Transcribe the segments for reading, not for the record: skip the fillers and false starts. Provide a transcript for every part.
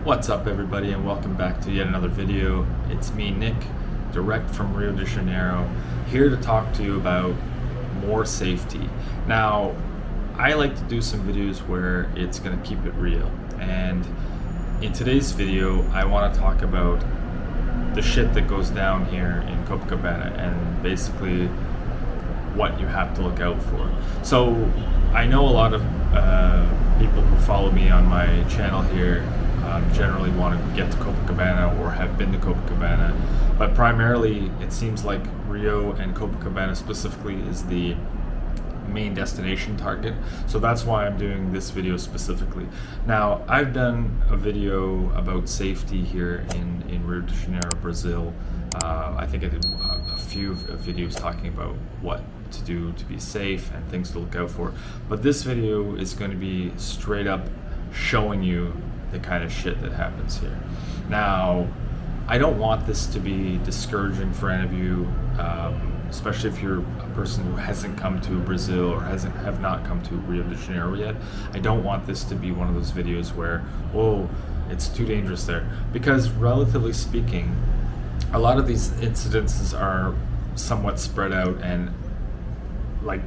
What's up, everybody, and welcome back to yet another video. It's me, Nick, direct from Rio de Janeiro, here to talk to you about more safety. Now, I like to do some videos where it's going to keep it real, and in today's video I want to talk about the shit that goes down here in Copacabana and basically what you have to look out for. So I know a lot of people who follow me on my channel here generally want to get to Copacabana or have been to Copacabana, but primarily it seems like Rio and Copacabana specifically is the main destination target. So that's why I'm doing this video specifically. Now, I've done a video about safety here in Rio de Janeiro, Brazil. I think I did a few videos talking about what to do to be safe and things to look out for. But this video is going to be straight up showing you the kind of shit that happens here. Now, I don't want this to be discouraging for any of you, especially if you're a person who hasn't come to Brazil or have not come to Rio de Janeiro yet. I don't want this to be one of those videos where, oh, it's too dangerous there. Because relatively speaking, a lot of these incidences are somewhat spread out, and like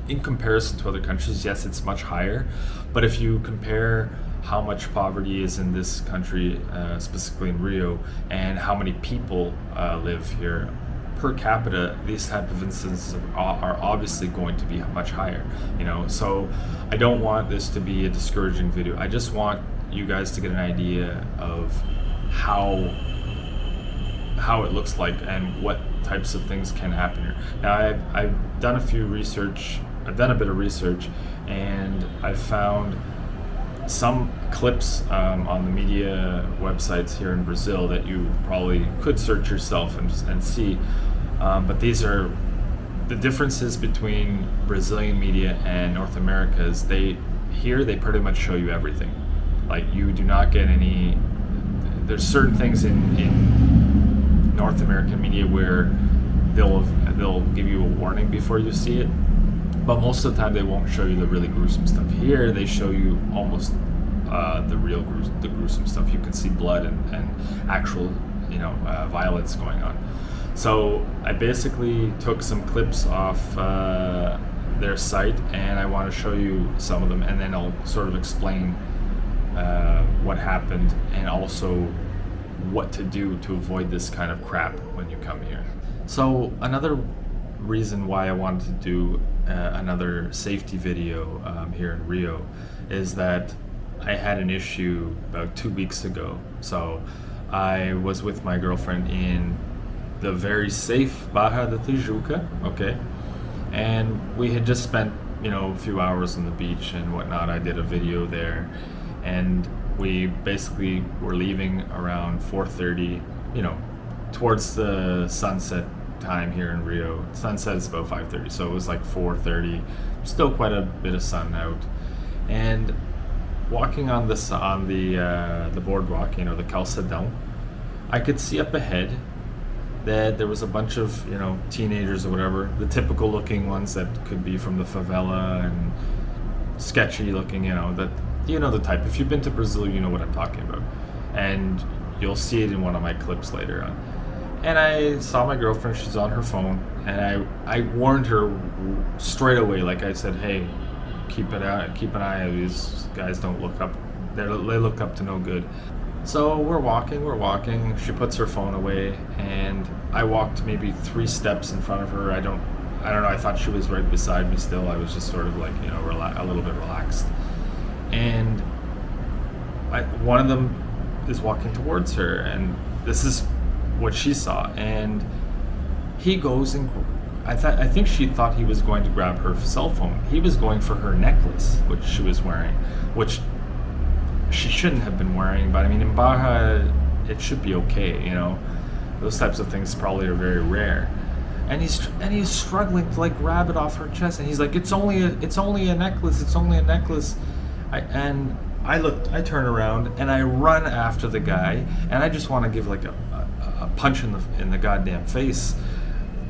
in comparison to other countries, yes, it's much higher. But if you compare how much poverty is in this country, specifically in Rio, and how many people live here per capita, these type of instances are obviously going to be much higher, you know. So I don't want this to be a discouraging video. I just want you guys to get an idea of how it looks like and what types of things can happen here. Now, I've done a bit of research, and I've found some clips on the media websites here in Brazil that you probably could search yourself and see. But these are the differences between Brazilian media and North America. Is they pretty much show you everything. Like, you do not get any. There's certain things in North American media where they'll give you a warning before you see it. But most of the time they won't show you the really gruesome stuff. Here they show you almost the gruesome stuff. You can see blood and actual, violence going on. So I basically took some clips off their site, and I want to show you some of them, and then I'll sort of explain what happened and also what to do to avoid this kind of crap when you come here. So another reason why I wanted to do another safety video here in Rio is that I had an issue about 2 weeks ago. So I was with my girlfriend in the very safe Barra da Tijuca, okay? And we had just spent, a few hours on the beach and whatnot. I did a video there, and we basically were leaving around 4:30, towards the sunset time here in Rio. Sunset is about 5:30, so it was like 4:30, still quite a bit of sun out. And walking on the boardwalk, the calçadão, I could see up ahead that there was a bunch of teenagers or whatever, the typical looking ones that could be from the favela and sketchy looking, that the type. If you've been to Brazil, you know what I'm talking about, and you'll see it in one of my clips later on. And I saw my girlfriend, she's on her phone, and I warned her straight away. Like I said, hey, keep an eye out. These guys don't look up. They look up to no good. So we're walking. She puts her phone away, and I walked maybe 3 steps in front of her. I don't know. I thought she was right beside me still. I was just sort of like, a little bit relaxed. And one of them is walking towards her, and this is what she saw, and he goes and I think she thought he was going to grab her cell phone. He was going for her necklace, which she was wearing, which she shouldn't have been wearing. But I mean, in Barra, it should be okay, Those types of things probably are very rare. And he's struggling to like grab it off her chest, and he's like, it's only a necklace. It's only a necklace. I turn around and I run after the guy, and I just want to give like a punch in the goddamn face.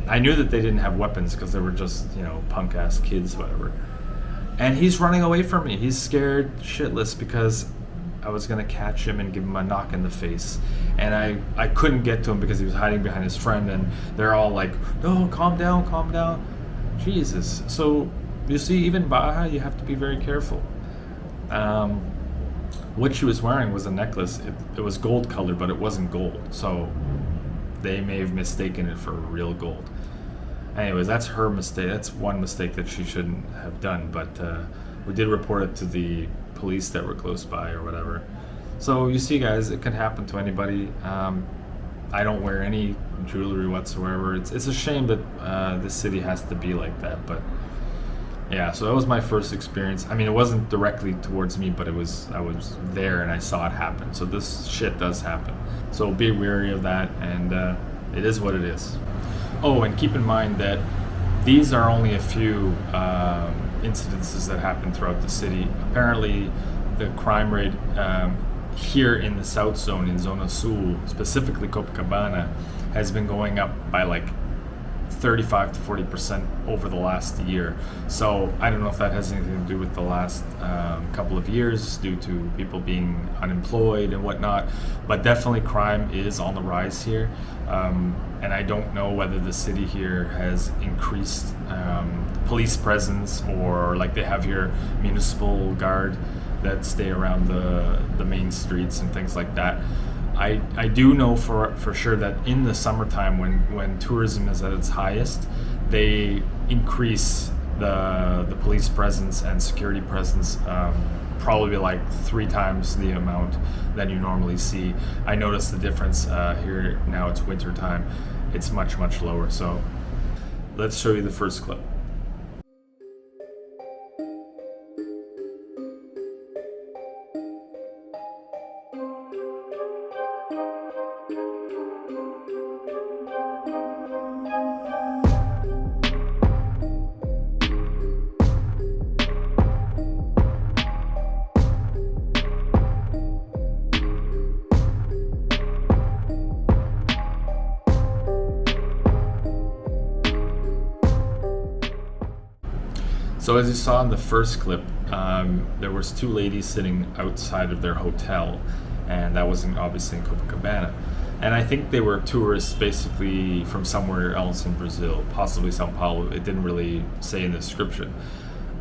I knew that they didn't have weapons because they were just, punk ass kids, whatever. And he's running away from me. He's scared shitless because I was gonna catch him and give him a knock in the face, and I couldn't get to him because he was hiding behind his friend, and they're all like, "No, calm down, calm down." Jesus. So you see, even Baja, you have to be very careful. What she was wearing was a necklace. It was gold colored, but it wasn't gold. So they may have mistaken it for real gold. Anyways, that's her mistake. That's one mistake that she shouldn't have done. But we did report it to the police that were close by or whatever. So you see, guys, it can happen to anybody. I don't wear any jewelry whatsoever. It's a shame that this city has to be like that. But yeah, so that was my first experience. I mean, it wasn't directly towards me, but I was there and I saw it happen. So this shit does happen. So be wary of that, and it is what it is. Oh, and keep in mind that these are only a few incidences that happen throughout the city. Apparently, the crime rate here in the South Zone, in Zona Sul, specifically Copacabana, has been going up by like 35 to 40% over the last year. So I don't know if that has anything to do with the last couple of years due to people being unemployed and whatnot, but definitely crime is on the rise here. And I don't know whether the city here has increased police presence, or like they have here municipal guard that stay around the main streets and things like that. I do know for sure that in the summertime, when tourism is at its highest, they increase the police presence and security presence probably like 3 times the amount than you normally see. I noticed the difference here. Now it's winter time, it's much lower. So let's show you the first clip. So as you saw in the first clip, there was 2 ladies sitting outside of their hotel, and that wasn't obviously in Copacabana. And I think they were tourists basically from somewhere else in Brazil, possibly Sao Paulo. It didn't really say in the description.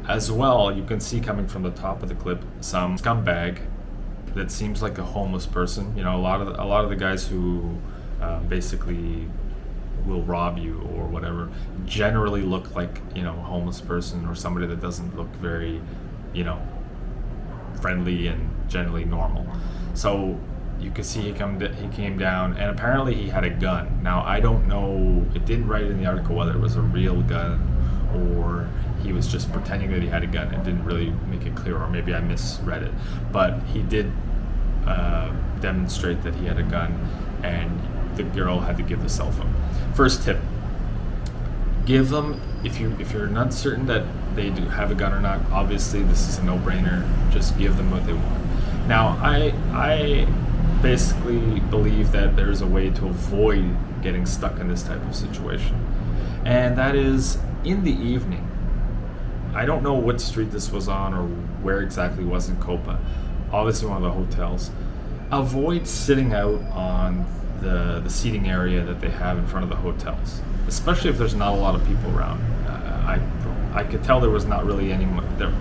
As well, you can see coming from the top of the clip some scumbag that seems like a homeless person. You know, a lot of the guys who basically will rob you or whatever generally look like, you know, a homeless person or somebody that doesn't look very, you know, friendly and generally normal. So you could see he came down, and apparently he had a gun. Now I don't know, it didn't write in the article whether it was a real gun or he was just pretending that he had a gun. It didn't really make it clear, or maybe I misread it, but he did demonstrate that he had a gun, and the girl had to give the cell phone. First tip: give them, if you're not certain that they do have a gun or not. Obviously, this is a no-brainer. Just give them what they want. Now, I basically believe that there's a way to avoid getting stuck in this type of situation, and that is in the evening. I don't know what street this was on or where exactly it was in Copa. Obviously, one of the hotels. Avoid sitting out on the seating area that they have in front of the hotels, especially if there's not a lot of people around. I could tell there was not really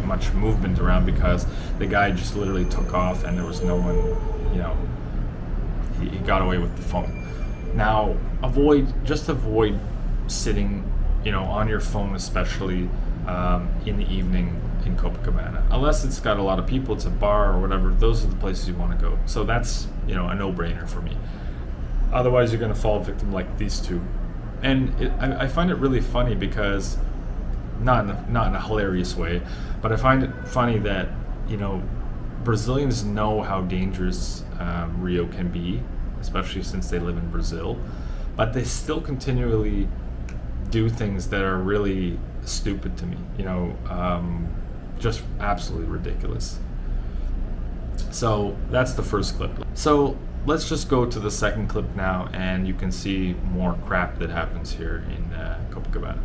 much movement around because the guy just literally took off and there was no one, you know, he got away with the phone. Now, avoid sitting, you know, on your phone, especially in the evening in Copacabana. Unless it's got a lot of people, it's a bar or whatever, those are the places you want to go. So that's, you know, a no-brainer for me. Otherwise, you're going to fall victim like these 2. And I find it really funny because, not in a hilarious way, but I find it funny that, you know, Brazilians know how dangerous Rio can be, especially since they live in Brazil, but they still continually do things that are really stupid to me, you know, just absolutely ridiculous. So that's the first clip. So let's just go to the second clip now, and you can see more crap that happens here in Copacabana.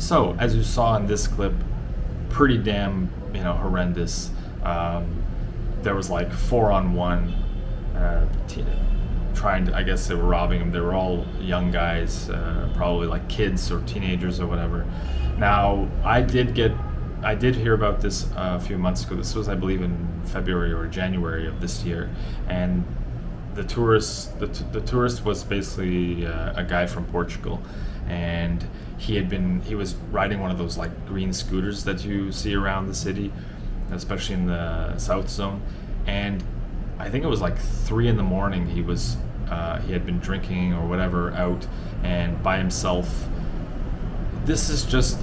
So, as you saw in this clip, pretty damn, horrendous. There was like 4-on-1, trying to, I guess they were robbing him. They were all young guys, probably like kids or teenagers or whatever. Now, I did hear about this a few months ago. This was, I believe, in February or January of this year, and the tourist was basically a guy from Portugal, and he was riding one of those like green scooters that you see around the city, especially in the South Zone, and I think it was like 3 in the morning. He had been drinking or whatever out and by himself. This is just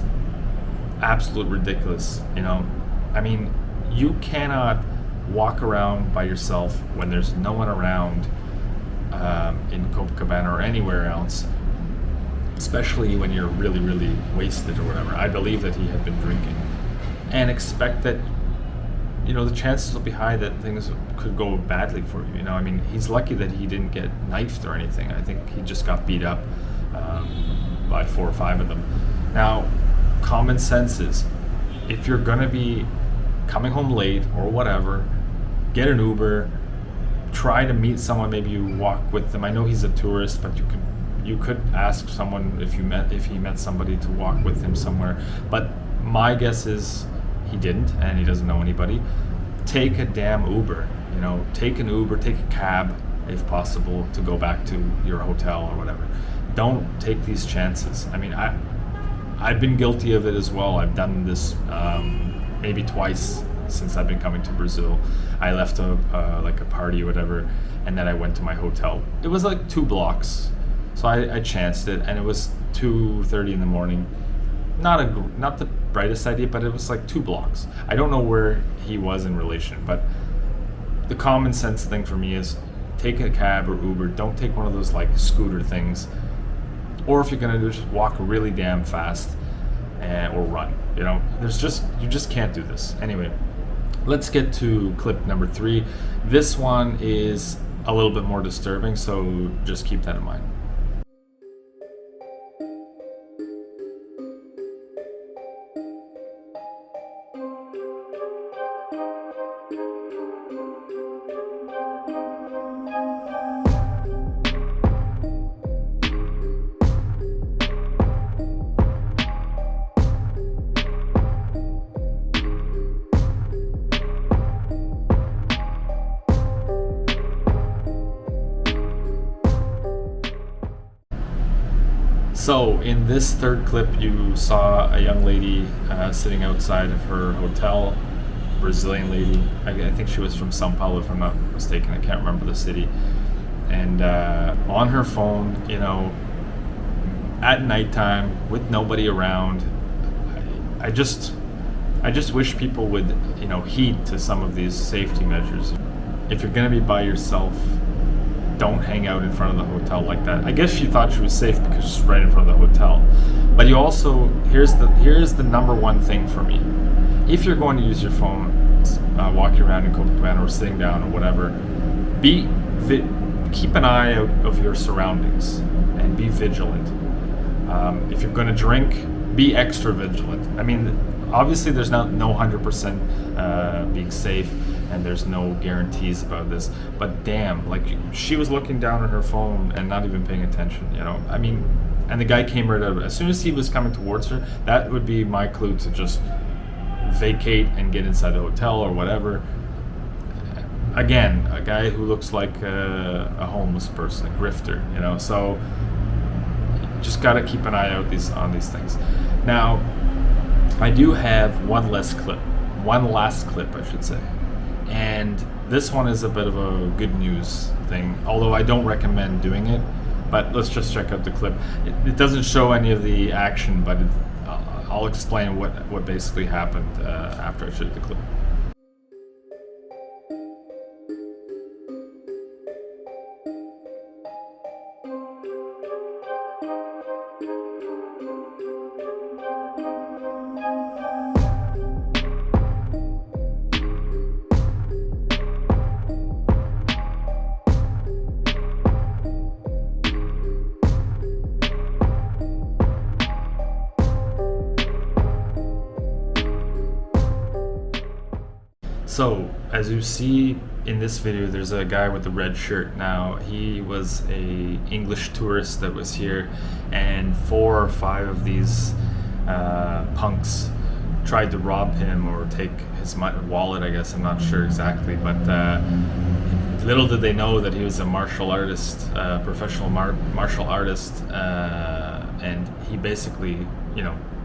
absolute ridiculous, I mean, you cannot walk around by yourself when there's no one around in Copacabana or anywhere else, especially when you're really, really wasted or whatever. I believe that he had been drinking, and expect that the chances will be high that things could go badly for you. I mean, he's lucky that he didn't get knifed or anything. I think he just got beat up by 4 or 5 of them. Now, common sense is, if you're gonna be coming home late or whatever, get an Uber, try to meet someone. Maybe you walk with them. I know he's a tourist, but you could ask someone if he met somebody to walk with him somewhere. But my guess is he didn't, and he doesn't know anybody. Take a damn Uber, take an Uber, take a cab if possible to go back to your hotel or whatever. Don't take these chances. I mean, I've been guilty of it as well. I've done this maybe twice since I've been coming to Brazil. I left a party or whatever, and then I went to my hotel. It was like 2 blocks, so I chanced it, and it was 2:30 in the morning. Not the brightest idea, but it was like 2 blocks. I don't know where he was in relation, but the common sense thing for me is take a cab or Uber. Don't take one of those like scooter things, or if you're gonna do, just walk really damn fast or run. You just can't do this. Anyway, let's get to clip number 3. This one is a little bit more disturbing, so just keep that in mind. So in this third clip, you saw a young lady sitting outside of her hotel, Brazilian lady. I think she was from São Paulo, if I'm not mistaken. I can't remember the city. And on her phone, at nighttime with nobody around. I just wish people would, heed to some of these safety measures. If you're gonna be by yourself, don't hang out in front of the hotel like that. I guess she thought she was safe because she's right in front of the hotel. But you also, here's the number one thing for me. If you're going to use your phone, walking around in Copacabana or sitting down or whatever, keep an eye out of your surroundings and be vigilant. If you're going to drink, be extra vigilant. I mean, obviously there's no 100% being safe, and there's no guarantees about this, but damn, like, she was looking down at her phone and not even paying attention, I mean, and the guy came right out of it. As soon as he was coming towards her, that would be my clue to just vacate and get inside the hotel or whatever. Again, a guy who looks like a homeless person, a grifter, so just got to keep an eye out on these things. Now, I do have one last clip, I should say. And this one is a bit of a good news thing, although I don't recommend doing it. But let's just check out the clip. It doesn't show any of the action, but I'll explain what basically happened after I show you the clip. So, as you see in this video, there's a guy with a red shirt. Now, he was a English tourist that was here, and 4 or 5 of these punks tried to rob him or take his wallet, I guess. I'm not sure exactly, but little did they know that he was a martial artist, professional martial artist, and he basically,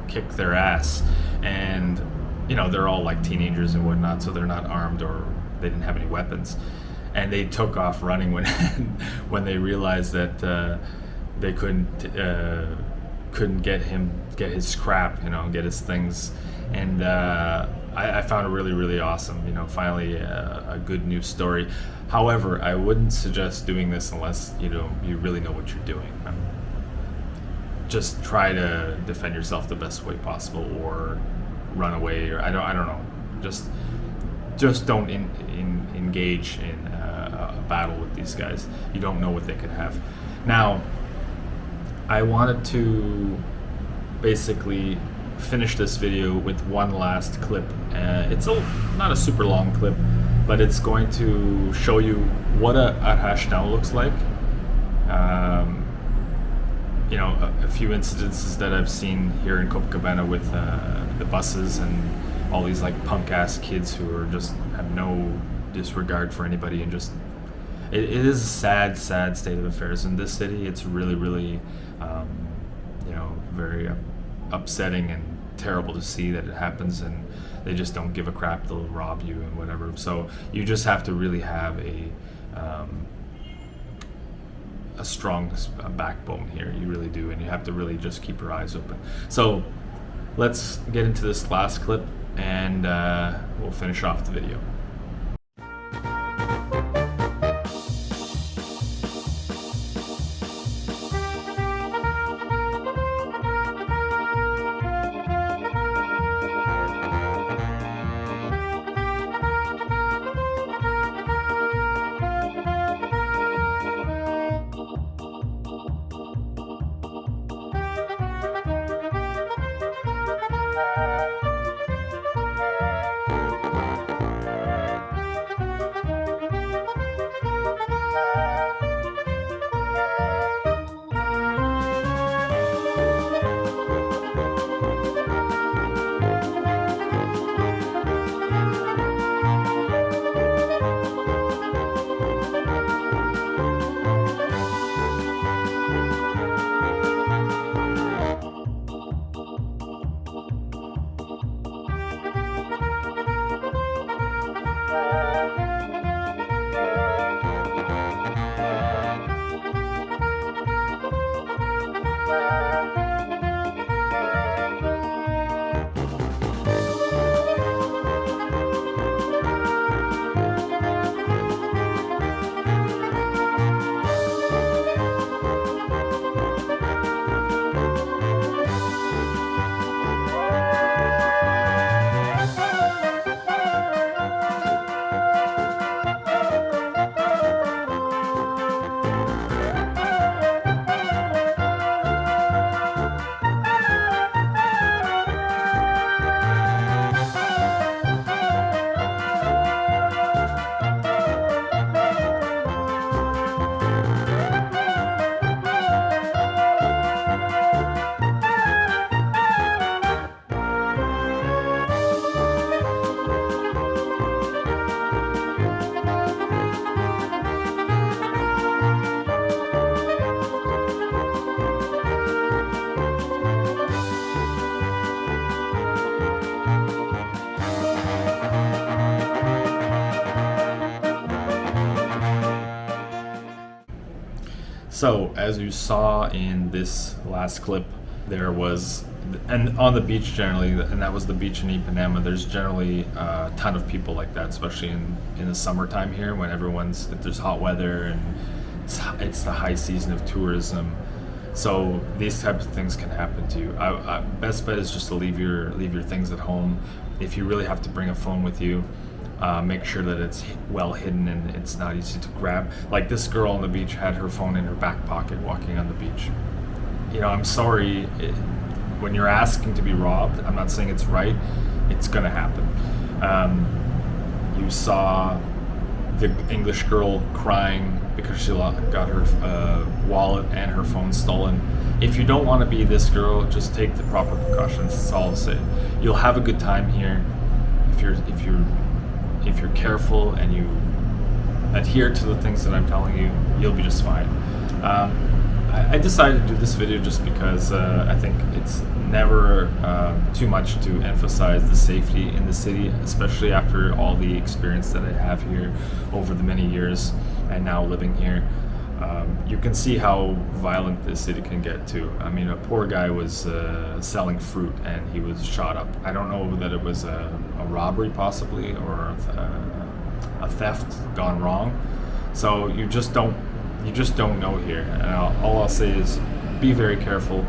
kicked their ass. And they're all like teenagers and whatnot, so they're not armed or they didn't have any weapons. And they took off running when when they realized that they couldn't get his crap, get his things. And I found it really, really awesome. Finally a good news story. However, I wouldn't suggest doing this unless you really know what you're doing. Just try to defend yourself the best way possible, or run away, or I don't know. Just don't engage in a battle with these guys. You don't know what they could have. Now, I wanted to basically finish this video with one last clip. It's not a super long clip, but it's going to show you what a arrastão looks like. A few incidences that I've seen here in Copacabana with the buses and all these like punk ass kids who are just have no disregard for anybody, and just it is a sad state of affairs in this city. It's really, really very upsetting and terrible to see that it happens, and they just don't give a crap. They'll rob you and whatever. So you just have to really have a strong backbone here. You really do, and you have to really just keep your eyes open. So let's get into this last clip, and we'll finish off the video. So, as you saw in this last clip, there was, and on the beach generally, and that was the beach in Ipanema, there's generally a ton of people like that, especially in the summertime here when there's hot weather and it's the high season of tourism. So these types of things can happen to you. Best bet is just to leave your things at home. If you really have to bring a phone with you, make sure that it's well hidden and it's not easy to grab. Like this girl on the beach had her phone in her back pocket walking on the beach. I'm sorry, when you're asking to be robbed, I'm not saying it's right, it's gonna happen. You saw the English girl crying because she got her wallet and her phone stolen. If you don't want to be this girl, just take the proper precautions. That's all I'll say. You'll have a good time here if you're careful and you adhere to the things that I'm telling you. You'll be just fine. I decided to do this video just because I think it's never too much to emphasize the safety in the city, especially after all the experience that I have here over the many years and now living here. You can see how violent this city can get too. I mean, a poor guy was selling fruit and he was shot up. I don't know that it was a robbery possibly or a theft gone wrong. So you just don't know here. And all I'll say is be very careful,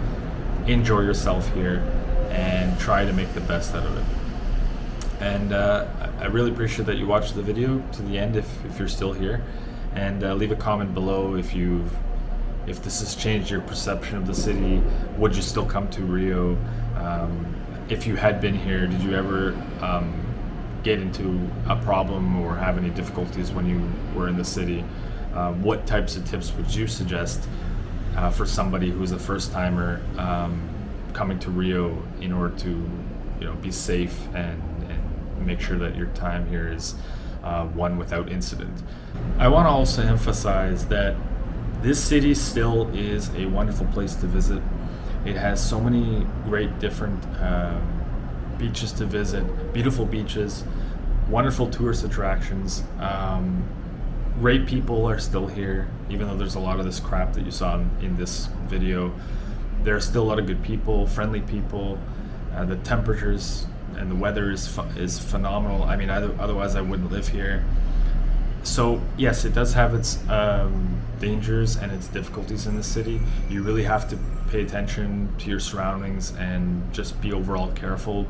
enjoy yourself here, and try to make the best out of it. And I really appreciate that you watched the video to the end if you're still here. And leave a comment below if this has changed your perception of the city. Would you still come to Rio? If you had been here, did you ever get into a problem or have any difficulties when you were in the city? What types of tips would you suggest for somebody who's a first timer coming to Rio in order to be safe and make sure that your time here is one without incident? I want to also emphasize that this city still is a wonderful place to visit. It has so many great different beaches to visit, beautiful beaches, wonderful tourist attractions. Great people are still here, even though there's a lot of this crap that you saw in this video. There are still a lot of good people, friendly people. The temperatures and the weather is phenomenal. I mean, otherwise I wouldn't live here. So yes, it does have its dangers and its difficulties in the city. You really have to pay attention to your surroundings and just be overall careful,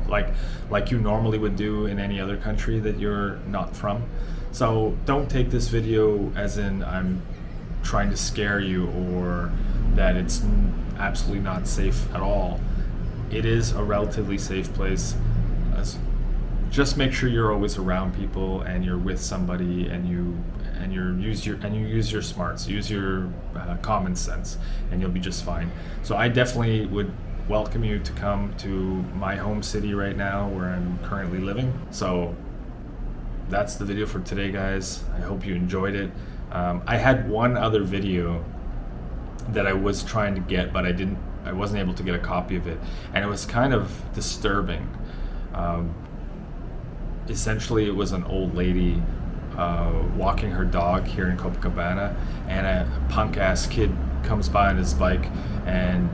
like you normally would do in any other country that you're not from. So don't take this video as in I'm trying to scare you or that it's absolutely not safe at all. It is a relatively safe place. Just make sure you're always around people and you're with somebody and you use your smarts, use your common sense, and you'll be just fine. So I definitely would welcome you to come to my home city right now where I'm currently living. So that's the video for today, guys. I hope you enjoyed it. I had one other video that I was trying to get, but I wasn't able to get a copy of it, and it was kind of disturbing. Essentially, it was an old lady walking her dog here in Copacabana, and a punk-ass kid comes by on his bike and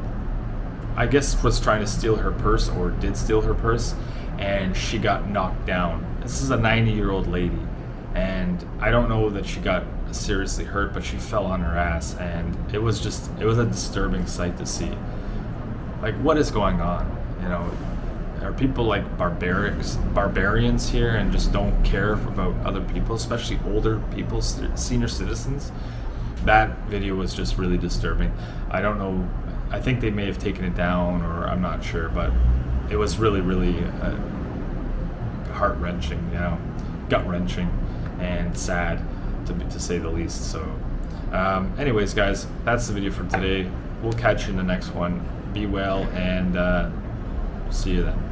I guess was trying to steal her purse, or did steal her purse, and she got knocked down. This is a 90-year-old lady, and I don't know that she got seriously hurt, but she fell on her ass, and it was a disturbing sight to see. Like, what is going on? Are people like barbarians here and just don't care about other people, especially older people, senior citizens? That video was just really disturbing. I don't know, I think they may have taken it down, or I'm not sure, but it was really, really heart-wrenching, gut-wrenching and sad, to say the least. So anyways, guys, that's the video for today. We'll catch you in the next one. Be well, and see you then.